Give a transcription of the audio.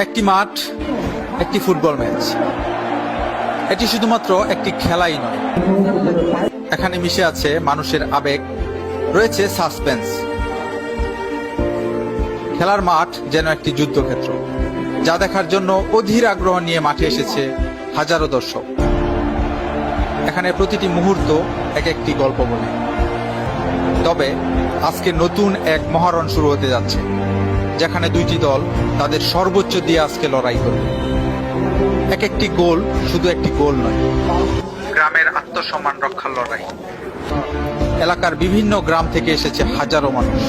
একটি মাঠ, একটি ফুটবল ম্যাচ। এটি শুধুমাত্র একটি খেলাই নয়, এখানে মিশে আছে মানুষের আবেগ, রয়েছে সাসপেন্স। খেলার মাঠ যেন একটি যুদ্ধক্ষেত্র, যা দেখার জন্য অধীর আগ্রহ নিয়ে মাঠে এসেছে হাজারো দর্শক। এখানে প্রতিটি মুহূর্ত এক একটি গল্প বলে। তবে আজকে নতুন এক মহারণ শুরু হতে যাচ্ছে, যেখানে দুইটি দল তাদের সর্বোচ্চ দিয়ে আজকে লড়াই করবে। এক একটি গোল শুধু একটি গোল নয়, গ্রামের আত্মসম্মান রক্ষার লড়াই। এলাকার বিভিন্ন গ্রাম থেকে এসেছে হাজারো মানুষ।